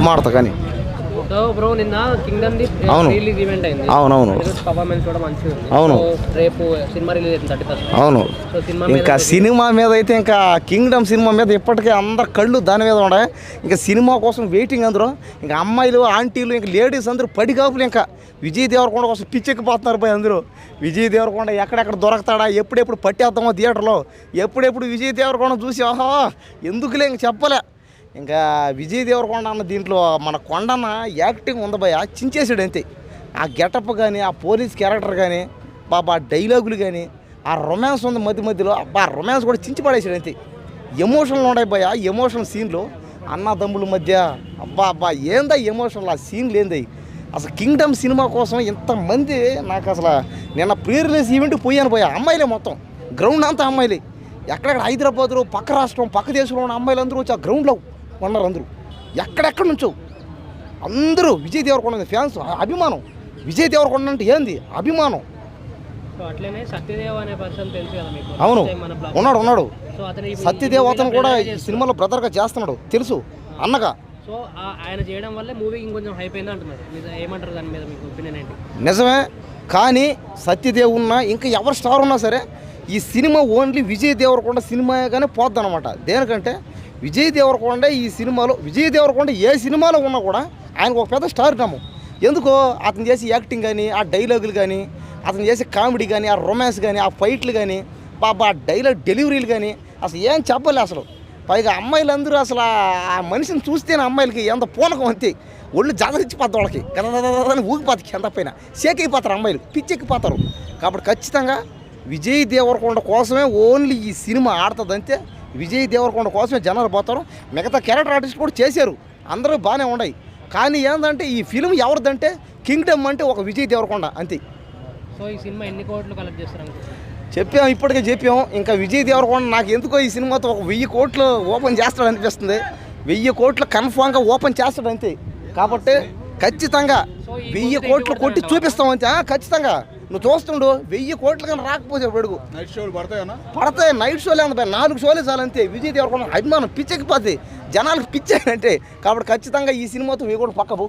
ಮಾಡ್ತಾ కానీ బ్రో నిన్న కింగ్డమ్ ది రిలీజ్ ఈవెంట్ అయింది. అవునవును పర్ఫార్మెన్స్ కూడా మంచిగా ఉంది. అవును రేపు సినిమా రిలీజ్ అవుతుంది 31. అవును సో సినిమా ఇంకా సినిమా మీద అయితే ఇంకా కింగ్డమ్ సినిమా మీద ఇప్పటికే అందరు కళ్ళు దాని మీద ఉన్నాయి. ఇంకా సినిమా కోసం వెయిటింగ్ అందరూ. ఇంకా అమ్మాయిలు ఆంటీలు ఇంకా లేడీస్ అందరూ పడిగాపులు ఇంకా విజయ్ దేవరకొండ కోసం పిచ్చెక్కిపోతున్నారు పోయి అందరూ. విజయ్ దేవరకొండ ఎక్కడెక్కడ దొరకతాడా, ఎప్పుడెప్పుడు పట్టేద్దామో థియేటర్లో, ఎప్పుడెప్పుడు విజయ్ దేవరకొండ చూసి ఆహా ఎందుకులే ఇంక చెప్పలే. ఇంకా విజయ్ దేవరకొండ అన్న దీంట్లో మన కొండన్న యాక్టింగ్ ఉంది భయ, చించేసాడు అంతే. ఆ గెటప్ కానీ, ఆ పోలీస్ క్యారెక్టర్ కానీ, బాబా డైలాగులు కానీ, ఆ రొమాన్స్ ఉంది మధ్య మధ్యలో, అబ్బా రొమాన్స్ కూడా చించి పడేసాడు అంతే. ఎమోషన్లు ఉన్నాయి భయ, ఎమోషనల్ సీన్లు అన్నదమ్ముల మధ్య, అబ్బా అబ్బా ఏందా ఎమోషనల్ ఆ సీన్లు ఏంది. అసలు కింగ్డమ్ సినిమా కోసం ఇంతమంది, నాకు అసలు నిన్న ప్రీ రిలీజ్ ఈవెంట్కి పోయాను భయ, అమ్మాయిలే మొత్తం, గ్రౌండ్ అంతా అమ్మాయిలే. ఎక్కడెక్కడ హైదరాబాద్లో పక్క రాష్ట్రం పక్క దేశంలో ఉన్న అమ్మాయిలు అందరూ వచ్చి ఆ గ్రౌండ్లో ఉన్నారు. అందరూ ఎక్కడెక్కడ నుంచో అందరూ విజయ్ దేవరకొండ ఫ్యాన్స్, అభిమానం. విజయ్ దేవరకొండ అంటే ఏంది అభిమానం. అట్లనే సత్యదేవ్ అనే పర్సన్ తెలుసు కదా మీకు? అవును ఉన్నాడు. సత్యదేవ్ అతను కూడా ఈ సినిమాలో బ్రదర్గా చేస్తున్నాడు తెలుసు అన్నగా. సో ఆయన చేయడం వల్ల మూవీ ఇంకొంచెం హైప్ అయింది అంటున్నారు. ఏమంటారు దాని మీద మీకు ఒపీనియన్ ఏంటి? నిజమే, కానీ సత్యదేవ్ ఉన్నా ఇంకా ఎవరు స్టార్ ఉన్నా సరే ఈ సినిమా ఓన్లీ విజయ్ దేవరకొండ సినిమాగానే పోద్దనమాట. దేనికంటే విజయ్ దేవరకొండ ఈ సినిమాలో, విజయ్ దేవరకొండ ఏ సినిమాలో ఉన్నా కూడా ఆయనకు ఒక పెద్ద స్టార్ నమ్ము. ఎందుకో అతను చేసే యాక్టింగ్ కానీ, ఆ డైలాగులు కానీ, అతను చేసే కామెడీ కానీ, ఆ రొమాన్స్ కానీ, ఆ ఫైట్లు కానీ, బాబా డైలాగ్ డెలివరీలు కానీ అసలు ఏం చెప్పలే అసలు. పైగా అమ్మాయిలందరూ అసలు ఆ మనిషిని చూస్తేనే అమ్మాయిలకి ఎంత పూనకం అంతే, ఒళ్ళు జాదరిచ్చిపోద్ది వాళ్ళకి, గదని ఊగిపోతాయి ఎంత పైన, షేక్ అయిపోతారు అమ్మాయిలు, పిచ్చెక్కిపోతారు. కాబట్టి ఖచ్చితంగా విజయ్ దేవరకొండ కోసమే ఓన్లీ ఈ సినిమా ఆడుతుంది అంతే. విజయ్ దేవరకొండ కోసమే జనాలు పోతారు. మిగతా క్యారెక్టర్ ఆర్టిస్ట్ కూడా చేశారు, అందరూ బాగానే ఉన్నాయి. కానీ ఏంటంటే ఈ ఫిల్మ్ ఎవరిదంటే కింగ్డమ్ అంటే ఒక విజయ్ దేవరకొండ అంతే. సో ఈ సినిమా ఎన్ని కోట్లు కలెక్ట్ చేస్తారు? చెప్పాం, ఇప్పటికే చెప్పాం. ఇంకా విజయ్ దేవరకొండ నాకు ఎందుకో ఈ సినిమాతో ఒక 1000 కోట్లు ఓపెన్ చేస్తాడు అనిపిస్తుంది. 1000 కోట్లు కన్ఫామ్గా ఓపెన్ చేస్తాడు అంతే. కాబట్టి ఖచ్చితంగా 1000 కోట్లు కొట్టి చూపిస్తాం అంతే. ఖచ్చితంగా నువ్వు చూస్తుండు 1000 కోట్లు కానీ రాకపోతే పెడుగు నైట్ షోలు పడతాయి. నైట్ షోలే అంత 4 షోలే చాలంతే. విజయ్ దేవరకొండ అభిమానం పిచ్చెక్కిపోతుంది జనాలకు పిచ్చాయంటే. కాబట్టి ఖచ్చితంగా ఈ సినిమాతో 1000 కోట్లు పక్కపు.